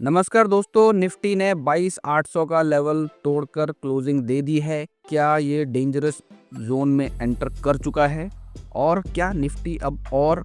नमस्कार दोस्तों, निफ्टी ने 22,800 का लेवल तोड़कर क्लोजिंग दे दी है। क्या ये डेंजरस जोन में एंटर कर चुका है और क्या निफ्टी अब और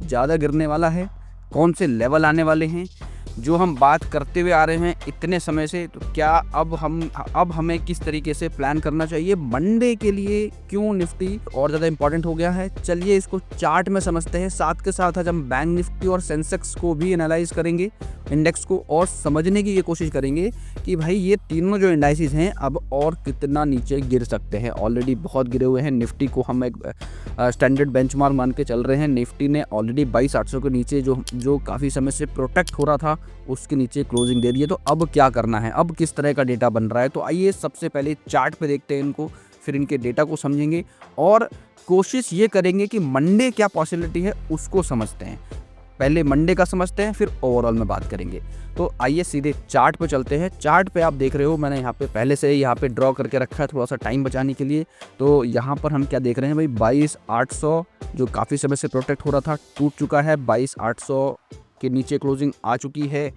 ज़्यादा गिरने वाला है? कौन से लेवल आने वाले हैं जो हम बात करते हुए आ रहे हैं इतने समय से? तो क्या अब हमें किस तरीके से प्लान करना चाहिए मंडे के लिए? क्यों निफ्टी और ज़्यादा इंपॉर्टेंट हो गया है, चलिए इसको चार्ट में समझते हैं। साथ के साथ आज हम बैंक निफ्टी और सेंसेक्स को भी एनालाइज करेंगे, इंडेक्स को, और समझने की ये कोशिश करेंगे कि भाई ये तीनों जो इंडाइसिस हैं अब और कितना नीचे गिर सकते हैं। ऑलरेडी बहुत गिरे हुए हैं। निफ्टी को हम एक स्टैंडर्ड बेंचमार्क मान के चल रहे हैं। निफ्टी ने ऑलरेडी 22,800 के नीचे जो काफ़ी समय से प्रोटेक्ट हो रहा था उसके नीचे क्लोजिंग दे दी है। तो अब क्या करना है, अब किस तरह का डेटा बन रहा है? तो आइए सबसे पहले चार्ट पे देखते हैं इनको, फिर इनके डेटा को समझेंगे और कोशिश ये करेंगे कि मंडे क्या पॉसिबिलिटी है उसको समझते हैं। पहले मंडे का समझते हैं, फिर ओवरऑल में बात करेंगे। तो आइए सीधे चार्ट पे चलते हैं। चार्ट पे आप देख रहे हो, मैंने यहाँ पे पहले से यहाँ पे ड्रॉ करके रखा है थोड़ा सा टाइम बचाने के लिए। तो यहाँ पर हम क्या देख रहे हैं भाई, 22,800 जो काफ़ी समय से प्रोटेक्ट हो रहा था टूट चुका है। 22,800 के नीचे क्लोजिंग आ चुकी है।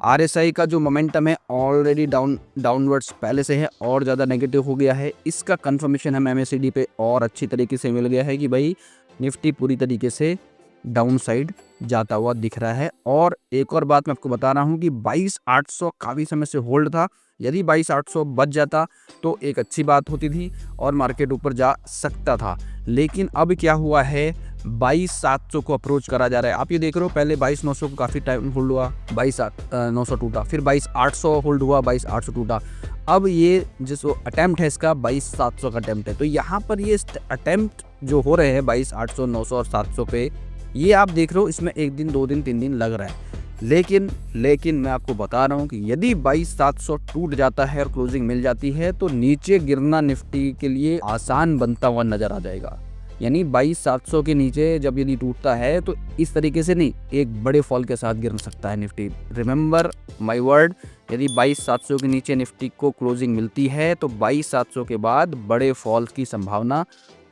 आरएसआई का जो मोमेंटम है ऑलरेडी डाउनवर्ड्स पहले से है और ज़्यादा नेगेटिव हो गया है। इसका कंफर्मेशन हमें एमएसीडी पे और अच्छी तरीके से मिल गया है कि भाई निफ्टी पूरी तरीके से डाउन साइड जाता हुआ दिख रहा है। और एक और बात मैं आपको बता रहा हूँ कि 22,800 काफ़ी समय से होल्ड था। यदि 22,800 बच जाता तो एक अच्छी बात होती थी और मार्केट ऊपर जा सकता था। लेकिन अब क्या हुआ है, 22,700 को अप्रोच करा जा रहा है। आप ये देख रहे हो, पहले 22,900 को काफ़ी टाइम होल्ड हुआ, 22,900 टूटा, फिर 22,800 होल्ड हुआ, 22,800 टूटा। अब ये जो अटैम्प्ट है इसका 22,700 का अटैम्प्ट है। तो यहाँ पर ये अटैम्प्ट जो हो रहे हैं 22,800, 900 और 700 पे, ये आप देख रहे हो इसमें 1 दिन 2 दिन 3 दिन लग रहा है। लेकिन मैं आपको बता रहा हूँ कि यदि 22,700 टूट जाता है और क्लोजिंग मिल जाती है तो नीचे गिरना निफ्टी के लिए आसान बनता हुआ नजर आ जाएगा। यानी 22,700 के नीचे जब यदि टूटता है तो इस तरीके से नहीं, एक बड़े फॉल के साथ गिर सकता है निफ्टी। रिमेंबर माय वर्ड, यदि 22,700 के नीचे निफ्टी को क्लोजिंग मिलती है तो 22,700 के बाद बड़े फॉल की संभावना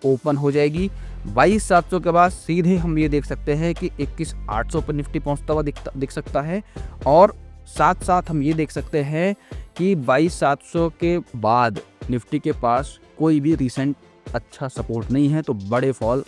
ओपन हो जाएगी। 22,700 के बाद सीधे हम ये देख सकते हैं कि 21,800 पर निफ्टी पहुंचता हुआ दिख सकता है। और साथ साथ हम ये देख सकते हैं कि 22,700 के बाद निफ्टी के पास कोई भी रिसेंट अच्छा सपोर्ट नहीं है, तो बड़े फॉल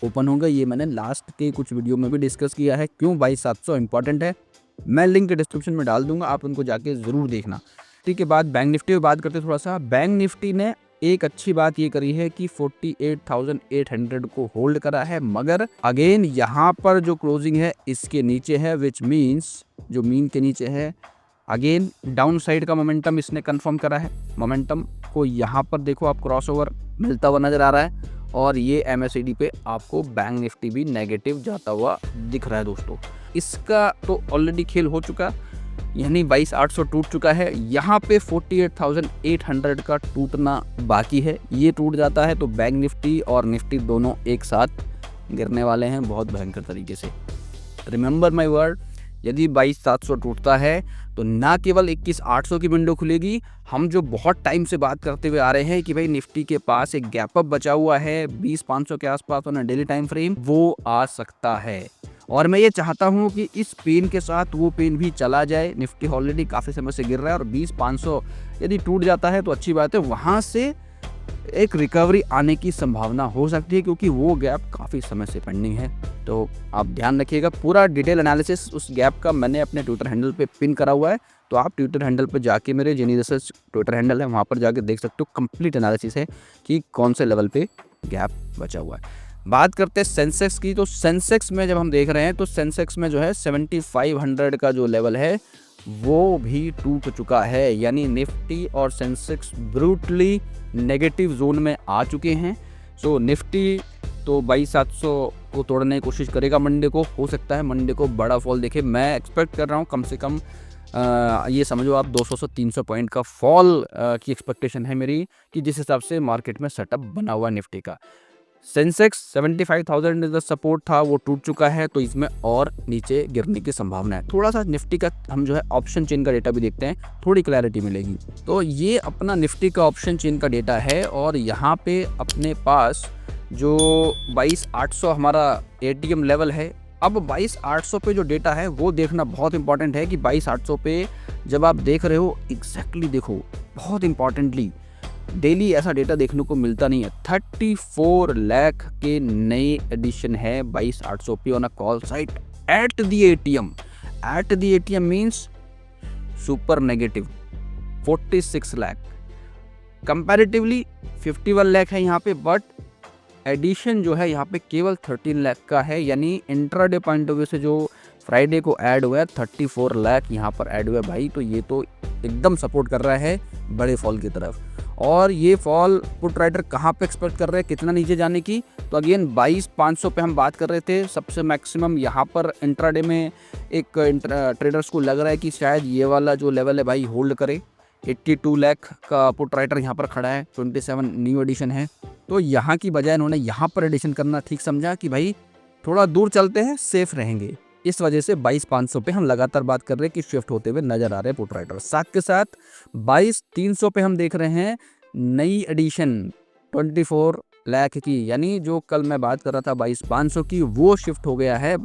ओपन होंगे। ये मैंने लास्ट के कुछ वीडियो में भी डिस्कस किया है क्यों 22,700 इंपॉर्टेंट है। मैं लिंक डिस्क्रिप्शन में डाल दूंगा, आप उनको जाके ज़रूर देखना। ठीक है, बाद बैंक निफ्टी में बात करते थोड़ा सा। बैंक निफ्टी ने एक अच्छी बात ये करी है कि 48,800 को होल्ड करा है, मगर अगेन यहाँ पर जो क्लोजिंग है इसके नीचे है, विच मीन्स जो मीन के नीचे है, अगेन डाउन साइड का मोमेंटम इसने कंफर्म करा है। मोमेंटम को यहाँ पर देखो आप, क्रॉसओवर मिलता हुआ नजर आ रहा है और ये एमएसीडी पे आपको बैंक निफ्टी भी नेगेटिव जाता हुआ दिख रहा है दोस्तों। इसका तो ऑलरेडी खेल हो चुका, यानी 22,800 टूट चुका है। यहाँ पे 48,800 का टूटना बाकी है। ये टूट जाता है तो बैंक निफ्टी और निफ्टी दोनों एक साथ गिरने वाले हैं बहुत भयंकर तरीके से। रिमेंबर माय वर्ड, यदि 22,700 टूटता है तो ना केवल 21,800 की विंडो खुलेगी, हम जो बहुत टाइम से बात करते हुए आ रहे हैं कि भाई निफ्टी के पास एक गैप अप बचा हुआ है 20,500 के आसपास ऑन डेली टाइम फ्रेम, वो आ सकता है। और मैं ये चाहता हूँ कि इस पेन के साथ वो पेन भी चला जाए। निफ्टी ऑलरेडी काफ़ी समय से गिर रहा है और 20,500 यदि टूट जाता है तो अच्छी बात है, वहाँ से एक रिकवरी आने की संभावना हो सकती है क्योंकि वो गैप काफ़ी समय से पेंडिंग है। तो आप ध्यान रखिएगा, पूरा डिटेल एनालिसिस उस गैप का मैंने अपने ट्विटर हैंडल पे पिन करा हुआ है। तो आप ट्विटर हैंडल पे जाके, मेरे जेनी रिसर्च ट्विटर हैंडल है, वहाँ पर जाके देख सकते हो। कंप्लीट एनालिसिस है कि कौन से लेवल पे गैप बचा हुआ है। बात करते हैं सेंसेक्स की। तो सेंसेक्स में जब हम देख रहे हैं तो सेंसेक्स में जो है 7,500 का जो लेवल है वो भी टूट चुका है। यानी निफ्टी और सेंसेक्स ब्रूटली नेगेटिव जोन में आ चुके हैं। सो निफ्टी तो 22,700 को तोड़ने की कोशिश करेगा मंडे को। हो सकता है मंडे को बड़ा फॉल देखे। मैं एक्सपेक्ट कर रहा हूँ कम से कम ये समझो आप 200 से 300 पॉइंट का फॉल की एक्सपेक्टेशन है मेरी, कि जिस हिसाब से मार्केट में सेटअप बना हुआ निफ्टी का। सेंसेक्स 75,000 का सपोर्ट था, वो टूट चुका है, तो इसमें और नीचे गिरने की संभावना है। थोड़ा सा निफ्टी का हम जो है ऑप्शन चेन का डेटा भी देखते हैं, थोड़ी क्लैरिटी मिलेगी। तो ये अपना निफ्टी का ऑप्शन चेन का डेटा है और यहाँ पे अपने पास जो 22,800 हमारा एटीएम लेवल है, अब 22,800 पे जो डेटा है वो देखना बहुत इंपॉर्टेंट है कि 22,800 पे जब आप देख रहे हो एग्जैक्टली देखो, बहुत इंपॉर्टेंटली डेली ऐसा डेटा देखने को मिलता नहीं है। 34 लाख के नए एडिशन है 22,800 पे on a call site at the ATM. At the ATM means super negative 46 lakh, comparatively 51 lakh है यहाँ पे, बट एडिशन जो है यहाँ पे केवल 13 लाख का है। यानी इंट्राडे पॉइंट ऑफ व्यू से जो फ्राइडे को ऐड हुआ है 34 लाख यहाँ पर ऐड हुआ है भाई, तो ये तो एकदम सपोर्ट कर रहा है बड़े फॉल की तरफ। और ये फॉल पुट राइडर कहाँ पे एक्सपेक्ट कर रहे हैं, कितना नीचे जाने की, तो अगेन 22,500 पे हम बात कर रहे थे सबसे मैक्सिमम। यहाँ पर इंट्राडे में एक ट्रेडर्स को लग रहा है कि शायद ये वाला जो लेवल है भाई होल्ड करे। 82 लाख का पुट राइटर यहाँ पर खड़ा है, 27 न्यू एडिशन है, तो यहाँ की बजाय इन्होंने यहाँ पर एडिशन करना ठीक समझा कि भाई थोड़ा दूर चलते हैं, सेफ रहेंगे। इस वजह से 22,500 पे हम लगातार बात कर रहे हैं कि शिफ्ट होते हुए नजर आ रहे हैं पुट राइटर। साथ के साथ 22,300 पे हम देख रहे हैं नई एडिशन 24 लाख की, यानी जो कल मैं बात कर रहा था 22,500 की, वो शिफ्ट हो गया है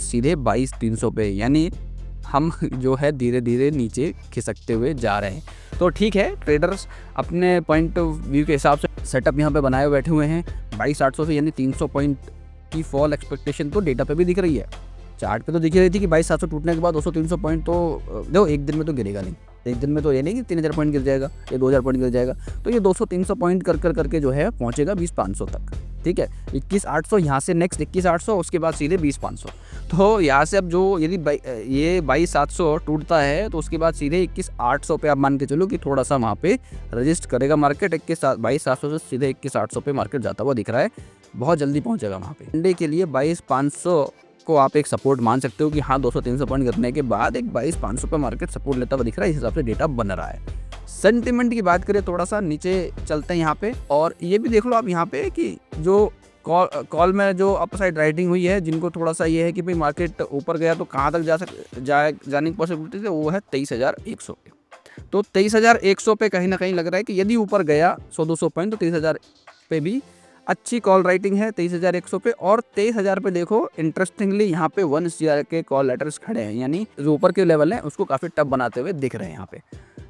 सीधे 22,300 पे। यानी हम जो है धीरे धीरे नीचे खिसकते हुए जा रहे हैं। तो ठीक है, ट्रेडर्स अपने पॉइंट ऑफ व्यू के हिसाब से सेटअप यहाँ पे बनाए बैठे हुए हैं 22,800 से, यानी 300 पॉइंट की फॉल एक्सपेक्टेशन तो डेटा पे भी दिख रही है। चार्ट पे तो दिख रही थी कि 22,700 टूटने के बाद 200-300 पॉइंट तो देखो एक दिन में तो गिरेगा नहीं, एक दिन में तो ये नहीं कि 3,000 पॉइंट गिर जाएगा या 2,000 पॉइंट गिर जाएगा, तो ये 200-300 पॉइंट करके जो है पहुंचेगा 20,500 तक। ठीक है, 21,800 यहाँ से नेक्स्ट 21,800, उसके बाद सीधे 20,500। तो यहाँ से अब जो यदि ये 22,700 टूटता है तो उसके बाद सीधे 21,800 पे आप मान के चलो कि थोड़ा सा वहाँ पे रजिस्ट करेगा मार्केट। 22,700 से सीधे 21,800 पे मार्केट जाता हुआ दिख रहा है, बहुत जल्दी पहुँचेगा वहाँ पे। मंडे के लिए 22,500 को आप एक सपोर्ट मान सकते हो कि हाँ 200-300 पॉइंट गिरने के बाद एक 22,500 पे मार्केट सपोर्ट लेता हुआ दिख रहा है। इस हिसाब से डेटा बन रहा है। सेंटिमेंट की बात करें, थोड़ा सा नीचे चलते हैं यहाँ पे, और ये भी देख लो आप यहाँ पे कि जो कॉल में जो अपसाइड राइटिंग हुई है, जिनको थोड़ा सा ये है कि भाई मार्केट ऊपर गया तो कहाँ तक जाने की पॉसिबिलिटी है, वो है 23,100 पे। तो 23,100 पे कहीं ना कहीं लग रहा है कि यदि ऊपर गया 100-200 पॉइंट तो 23,000 पे भी अच्छी कॉल राइटिंग है 23,100 पे। और 23,000 पे देखो इंटरेस्टिंगली यहाँ पे 1 CR के कॉल लेटर्स खड़े हैं, यानी जो ऊपर के लेवल है उसको काफ़ी टफ बनाते हुए दिख रहे हैं यहाँ पे।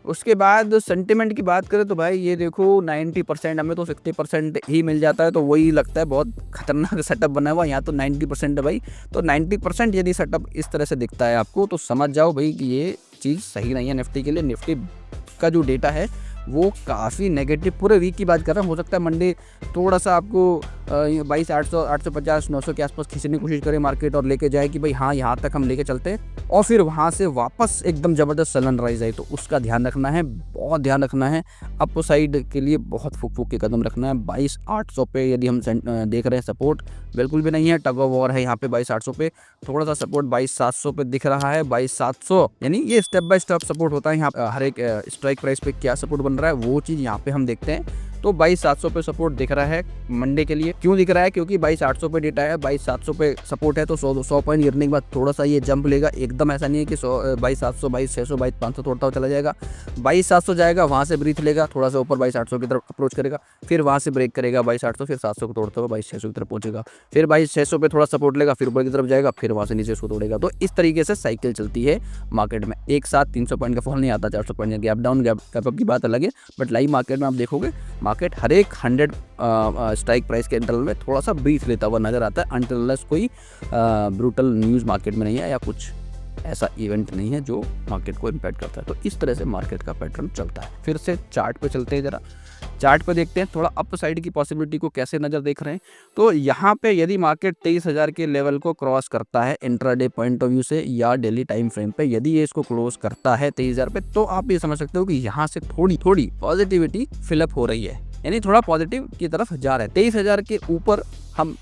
उसके बाद सेंटिमेंट की बात करें तो भाई ये देखो 90%, हमें तो 60% ही मिल जाता है, तो वही लगता है बहुत खतरनाक सेटअप बना हुआ। यहाँ तो 90% है भाई, तो 90% यदि सेटअप इस तरह से दिखता है आपको तो समझ जाओ भाई कि ये चीज़ सही नहीं है निफ्टी के लिए। निफ्टी का जो डेटा है वो काफ़ी नेगेटिव, पूरे वीक की बात कर रहा हूँ। हो सकता है मंडे थोड़ा सा आपको 22,800, 850, 900 के आसपास खींचने की कोशिश करे मार्केट और लेके जाए कि भाई हाँ यहाँ तक हम लेके चलते हैं, और फिर वहाँ से वापस एकदम ज़बरदस्त सलन राइज आए, तो उसका ध्यान रखना है, बहुत ध्यान रखना है। अप साइड के लिए बहुत फूक के कदम रखना है। 22,800 पे यदि हम देख रहे हैं सपोर्ट बिल्कुल भी नहीं है, टग ऑफ वॉर है यहाँ पे 22,800 पे। थोड़ा सा सपोर्ट 22,700 पे दिख रहा है। 22,700 यानी ये स्टेप बाय स्टेप सपोर्ट होता है यहाँ, हर एक स्ट्राइक प्राइस पे क्या सपोर्ट बन रहा है वो चीज़ यहाँ पे हम देखते हैं। तो 22,700 पे सपोर्ट दिख रहा है मंडे के लिए। क्यों दिख रहा है? क्योंकि 22,800 पे डेटा है, 22,700 पे सपोर्ट है, तो 100 पॉइंट गिरने के बाद थोड़ा सा ये जंप लेगा। एकदम ऐसा नहीं है कि 22,700, 22,600, 22,500 तोड़ता हुआ चला जाएगा। 22,700 जाएगा, वहाँ से ब्रीथ लेगा, थोड़ा सा ऊपर 22,800 की तरफ अप्रोच करेगा, फिर वहाँ से ब्रेक करेगा 22,800, फिर 700 को तोड़ता हुआ 22,600 की तरफ पहुंचेगा, फिर 22,600 पे थोड़ा सपोर्ट लेगा, फिर ऊपर की तरफ जाएगा, फिर वहाँ से नीचे उसको तोड़ेगा। तो इस तरीके से साइकिल चलती है मार्केट में। एक साथ 300 पॉइंट का फॉल नहीं आता, 400 point gap down gap up की बात अलग है, बट लाइव मार्केट में आप देखोगे मार्केट हर एक 100 स्ट्राइक प्राइस के इंटरवल में थोड़ा सा ब्रीथ लेता हुआ नजर आता है, अनटिल कोई ब्रूटल न्यूज़ मार्केट में नहीं है या कुछ ऐसा इवेंट नहीं है जो मार्केट को इम्पैक्ट करता है। तो इस तरह से मार्केट का पैटर्न चलता है। फिर से चार्ट पे चलते हैं, जरा चार्ट पे देखते हैं थोड़ा अप साइड की पॉसिबिलिटी को कैसे नज़र देख रहे हैं। तो यहाँ पे यदि मार्केट 23,000 के लेवल को क्रॉस करता है इंट्राडे पॉइंट ऑफ व्यू से या डेली टाइम फ्रेम पे, यदि ये इसको क्लोज करता है 23,000 पे, तो आप ये समझ सकते हो कि यहाँ से थोड़ी पॉजिटिविटी फिलअप हो रही है, यानी थोड़ा पॉजिटिव की तरफ जा रहा है। 23,000 के ऊपर हम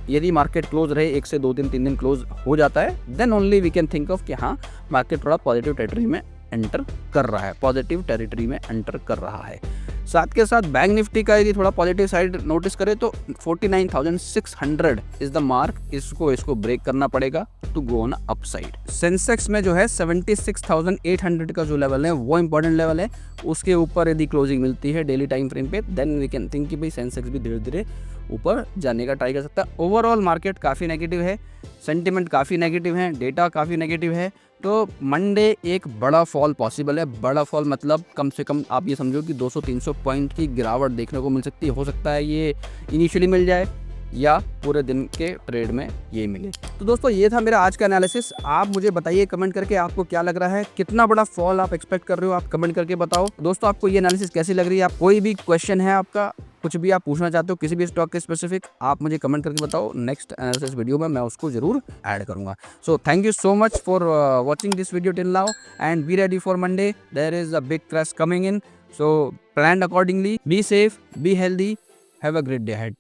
यदि मार्केट क्लोज रहे, 1 से 2 दिन 3 दिन क्लोज हो जाता है, then only we can think of कि हाँ मार्केट थोड़ा पॉजिटिव टेरिटरी में एंटर कर रहा है, पॉजिटिव टेरिटरी में एंटर कर रहा है। साथ के साथ बैंक निफ्टी का यदि थोड़ा पॉजिटिव साइड नोटिस करें तो 49,600 इज द मार्क, इसको ब्रेक करना पड़ेगा to go on upside. Sensex में जो है 76,800 का जो लेवल है वो इंपॉर्टेंट लेवल है, उसके ऊपर यदि क्लोजिंग मिलती है डेली टाइम फ्रेम पे, देन वी कैन थिंक कि भाई सेंसेक्स भी धीरे धीरे ऊपर जाने का ट्राई कर सकता है। ओवरऑल मार्केट काफ़ी नेगेटिव है, सेंटिमेंट काफ़ी नेगेटिव है, डेटा काफ़ी नेगेटिव है। तो मंडे एक बड़ा फॉल पॉसिबल है। बड़ा फॉल मतलब कम से कम आप ये समझो कि 200-300 पॉइंट की गिरावट देखने को मिल सकती है। हो सकता है ये इनिशियली मिल जाए या पूरे दिन के ट्रेड में ये मिले। तो दोस्तों ये था मेरा आज का एनालिसिस। आप मुझे बताइए कमेंट करके आपको क्या लग रहा है, कितना बड़ा फॉल आप एक्सपेक्ट कर रहे हो, आप कमेंट करके बताओ। दोस्तों आपको ये एनालिसिस कैसी लग रही है, आप कोई भी क्वेश्चन है आपका, कुछ भी आप पूछना चाहते हो किसी भी स्टॉक के स्पेसिफिक, आप मुझे कमेंट करके बताओ। नेक्स्ट एनालिसिस वीडियो में मैं उसको जरूर ऐड करूंगा। So thank you so much for watching this video till now and be ready for Monday. There is a big crash coming in, so plan accordingly. Be safe, be healthy, have a great day ahead.